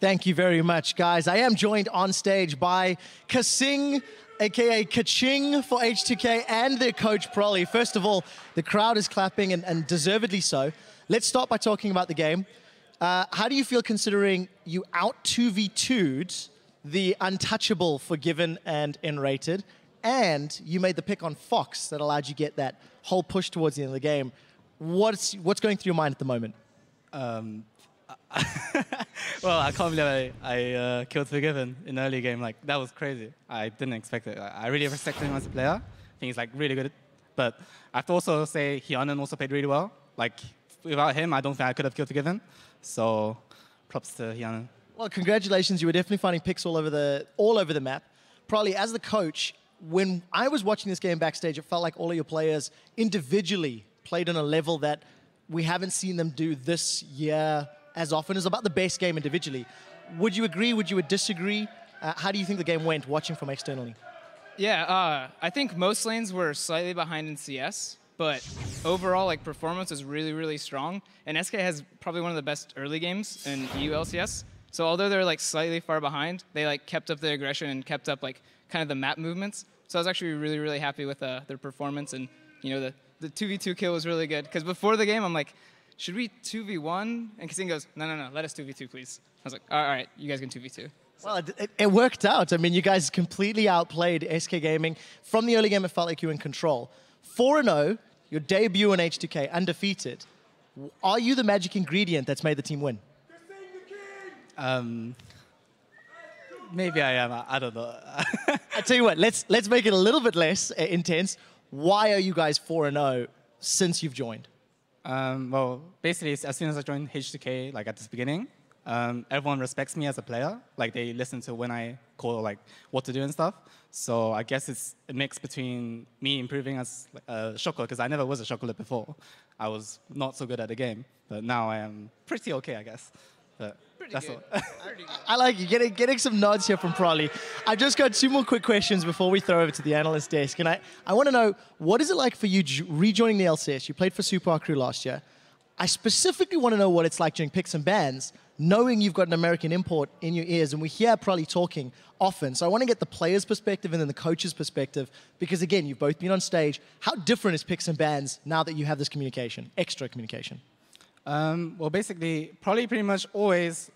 Thank you very much, guys. I am joined on stage by Kasing, aka Kaching for H2K, and their coach, Prolly. First of all, the crowd is clapping, and deservedly so. Let's start by talking about the game. How do you feel considering you out 2v2'd the untouchable Forgiven and N-rated, and you made the pick on Fox that allowed you to get that whole push towards the end of the game? What's going through your mind at the moment? Well, I can't believe I killed Forgiven in the early game. Like, that was crazy. I didn't expect it. I really respect him as a player. I think he's like really good. But I have to also say Hyanan also played really well. Like, without him, I don't think I could have killed Forgiven. So, props to Hyanan. Well, congratulations. You were definitely finding picks all over the map. Probably as the coach, when I was watching this game backstage, it felt like all of your players individually played on a level that we haven't seen them do this year as often. It's about the best game individually. Would you agree? Would you disagree? How do you think the game went, watching from externally? Yeah, I think most lanes were slightly behind in CS, but overall, like, performance is really, really strong. And SK has probably one of the best early games in EU LCS. So although they're like slightly far behind, they like kept up their aggression and kept up like kind of the map movements. So I was actually really, really happy with their performance, and the 2v2 kill was really good. Because before the game, I'm like, should we 2v1? And Kasing goes, no, let us 2v2, please. I was like, all right, you guys can 2v2. Well, it worked out. I mean, you guys completely outplayed SK Gaming. From the early game, it felt like you were in control. 4-0, your debut in H2K, undefeated. Are you the magic ingredient that's made the team win? Maybe I am. I don't know. I tell you what, let's make it a little bit less intense. Why are you guys 4-0 since you've joined? Well, basically, as soon as I joined H2K, like at the beginning, everyone respects me as a player. Like, they listen to when I call like what to do and stuff. So I guess it's a mix between me improving as a shot caller, because I never was a shot caller before. I was not so good at the game, but now I am pretty okay, I guess. But that's all. I like you getting some nods here from Prolly. I've just got two more quick questions before we throw over to the analyst desk. And I want to know, what is it like for you rejoining the LCS? You played for Super Crew last year. I specifically want to know what it's like during picks and bans, knowing you've got an American import in your ears, and we hear Prolly talking often. So I want to get the player's perspective and then the coach's perspective, because again, you've both been on stage. How different is picks and bans now that you have this communication, extra communication? Well, basically, Prolly pretty much always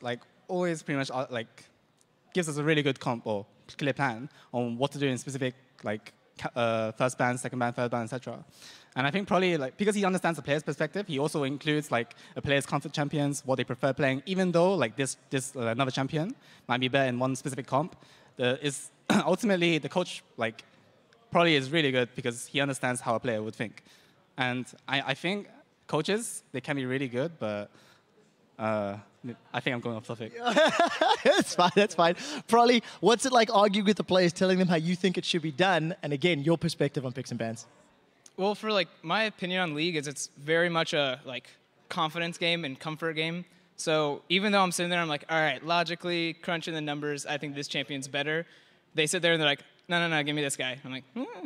gives us a really good comp or clear plan on what to do in specific, like first ban, second ban, third ban, etc. And I think Prolly, like, because he understands the player's perspective, he also includes like a player's comfort champions, what they prefer playing, even though like this another champion might be better in one specific comp. Is ultimately the coach, like, Prolly is really good because he understands how a player would think. And I think coaches, they can be really good, but I think I'm going off topic. That's fine. Prolly, what's it like arguing with the players, telling them how you think it should be done, and again, your perspective on picks and bans? Well, for like my opinion on League is it's very much a like confidence game and comfort game. So even though I'm sitting there, I'm like, all right, logically crunching the numbers, I think this champion's better. They sit there and they're like, no, give me this guy. I'm like,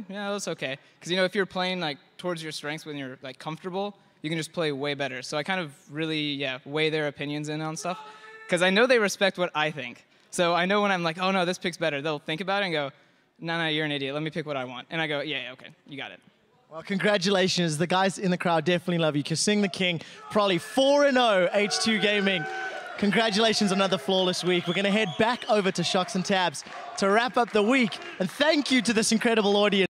yeah, that's okay. Because if you're playing like towards your strengths when you're like comfortable, you can just play way better. So I kind of really, weigh their opinions in on stuff. Because I know they respect what I think. So I know when I'm like, oh no, this pick's better, they'll think about it and go, no, you're an idiot, let me pick what I want. And I go, yeah, okay, you got it. Well, congratulations. The guys in the crowd definitely love you. Kasing the King, Prolly, 4-0 H2 Gaming. Congratulations on another flawless week. We're going to head back over to Shocks and Tabs to wrap up the week. And thank you to this incredible audience.